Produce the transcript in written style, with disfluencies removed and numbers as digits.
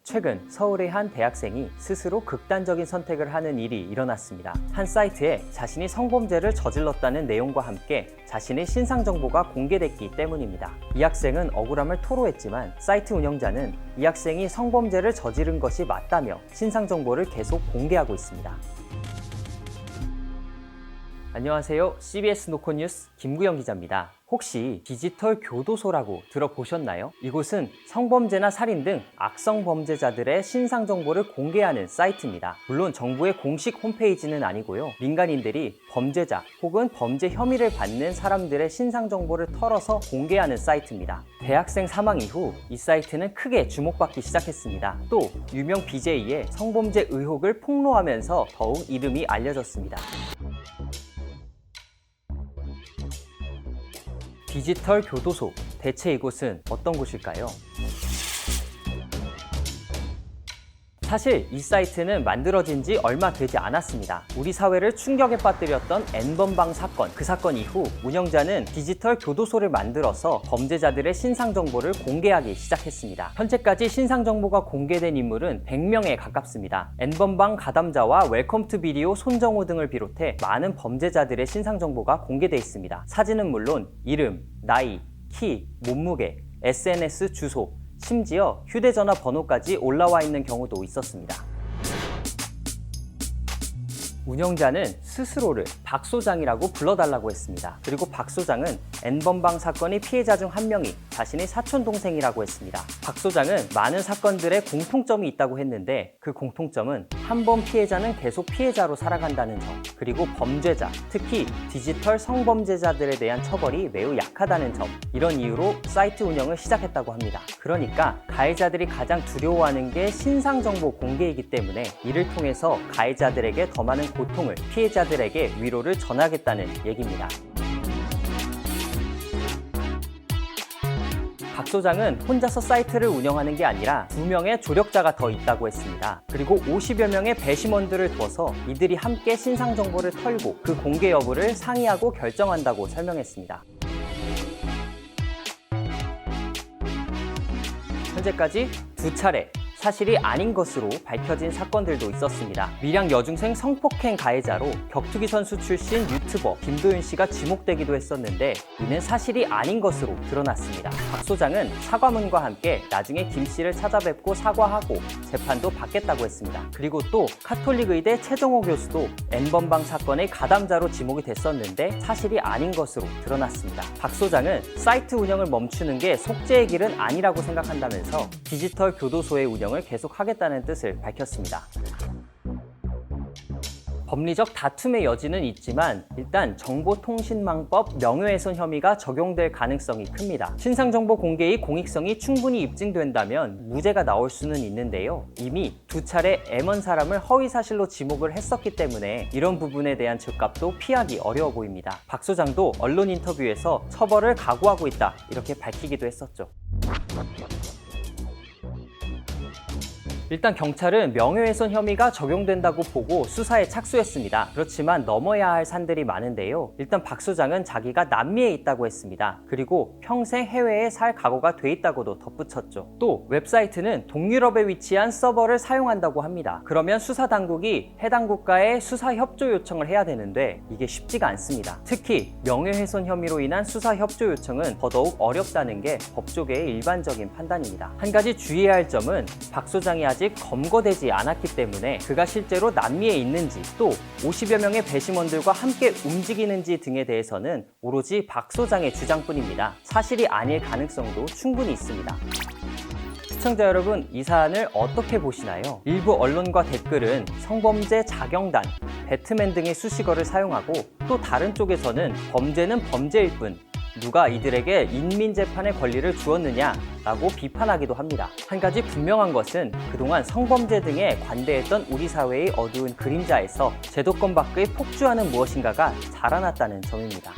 최근 서울의 한 대학생이 스스로 극단적인 선택을 하는 일이 일어났습니다. 한 사이트에 자신이 성범죄를 저질렀다는 내용과 함께 자신의 신상 정보가 공개됐기 때문입니다. 이 학생은 억울함을 토로했지만 사이트 운영자는 이 학생이 성범죄를 저지른 것이 맞다며 신상 정보를 계속 공개하고 있습니다. 안녕하세요. CBS 노컷뉴스 김구영 기자입니다. 혹시 디지털 교도소라고 들어보셨나요? 이곳은 성범죄나 살인 등 악성 범죄자들의 신상 정보를 공개하는 사이트입니다. 물론 정부의 공식 홈페이지는 아니고요. 민간인들이 범죄자 혹은 범죄 혐의를 받는 사람들의 신상 정보를 털어서 공개하는 사이트입니다. 대학생 사망 이후 이 사이트는 크게 주목받기 시작했습니다. 또 유명 BJ의 성범죄 의혹을 폭로하면서 더욱 이름이 알려졌습니다. 디지털 교도소, 대체 이곳은 어떤 곳일까요? 사실 이 사이트는 만들어진 지 얼마 되지 않았습니다. 우리 사회를 충격에 빠뜨렸던 N번방 사건, 그 사건 이후 운영자는 디지털 교도소를 만들어서 범죄자들의 신상 정보를 공개하기 시작했습니다. 현재까지 신상 정보가 공개된 인물은 100명에 가깝습니다. N번방 가담자와 웰컴 투 비디오 손정호 등을 비롯해 많은 범죄자들의 신상 정보가 공개되어 있습니다. 사진은 물론 이름, 나이, 키, 몸무게, SNS 주소, 심지어 휴대전화 번호까지 올라와 있는 경우도 있었습니다. 운영자는 스스로를 박 소장이라고 불러달라고 했습니다. 그리고 박 소장은 N번방 사건의 피해자 중 한 명이 자신의 사촌동생이라고 했습니다. 박 소장은 많은 사건들의 공통점이 있다고 했는데 그 공통점은 한 번 피해자는 계속 피해자로 살아간다는 점, 그리고 범죄자, 특히 디지털 성범죄자들에 대한 처벌이 매우 약하다는 점, 이런 이유로 사이트 운영을 시작했다고 합니다. 그러니까 가해자들이 가장 두려워하는 게 신상정보 공개이기 때문에 이를 통해서 가해자들에게 더 많은 고통을, 피해자들에게 위로를 전하겠다는 얘기입니다. 박 소장은 혼자서 사이트를 운영하는 게 아니라 2명의 조력자가 더 있다고 했습니다. 그리고 50여 명의 배심원들을 둬서 이들이 함께 신상 정보를 털고 그 공개 여부를 상의하고 결정한다고 설명했습니다. 현재까지 2차례 사실이 아닌 것으로 밝혀진 사건들도 있었습니다. 밀양 여중생 성폭행 가해자로 격투기 선수 출신 유튜버 김도윤 씨가 지목되기도 했었는데 이는 사실이 아닌 것으로 드러났습니다. 박 소장은 사과문과 함께 나중에 김 씨를 찾아뵙고 사과하고 재판도 받겠다고 했습니다. 그리고 또 카톨릭 의대 최정호 교수도 N번방 사건의 가담자로 지목이 됐었는데 사실이 아닌 것으로 드러났습니다. 박 소장은 사이트 운영을 멈추는 게 속죄의 길은 아니라고 생각한다면서 디지털 교도소의 운영을 계속 하겠다는 뜻을 밝혔습니다. 법리적 다툼의 여지는 있지만 일단 정보통신망법 명예훼손 혐의가 적용될 가능성이 큽니다. 신상정보 공개의 공익성이 충분히 입증된다면 무죄가 나올 수는 있는데요. 이미 2차례 M1 사람을 허위사실로 지목을 했었기 때문에 이런 부분에 대한 즉값도 피하기 어려워 보입니다. 박 소장도 언론 인터뷰에서 처벌을 각오하고 있다 이렇게 밝히기도 했었죠. 일단 경찰은 명예훼손 혐의가 적용된다고 보고 수사에 착수했습니다. 그렇지만 넘어야 할 산들이 많은데요. 일단 박 소장은 자기가 남미에 있다고 했습니다. 그리고 평생 해외에 살 각오가 돼 있다고도 덧붙였죠. 또 웹사이트는 동유럽에 위치한 서버를 사용한다고 합니다. 그러면 수사당국이 해당 국가에 수사 협조 요청을 해야 되는데 이게 쉽지가 않습니다. 특히 명예훼손 혐의로 인한 수사 협조 요청은 더더욱 어렵다는 게 법조계의 일반적인 판단입니다. 한 가지 주의해야 할 점은 박 소장이 아직 검거되지 않았기 때문에 그가 실제로 남미에 있는지 또 50여 명의 배심원들과 함께 움직이는지 등에 대해서는 오로지 박 소장의 주장뿐입니다. 사실이 아닐 가능성도 충분히 있습니다. 시청자 여러분, 이 사안을 어떻게 보시나요? 일부 언론과 댓글은 성범죄 자경단, 배트맨 등의 수식어를 사용하고 또 다른 쪽에서는 범죄는 범죄일 뿐 누가 이들에게 인민재판의 권리를 주었느냐라고 비판하기도 합니다. 한 가지 분명한 것은 그동안 성범죄 등에 관대했던 우리 사회의 어두운 그림자에서 제도권 밖의 폭주하는 무엇인가가 자라났다는 점입니다.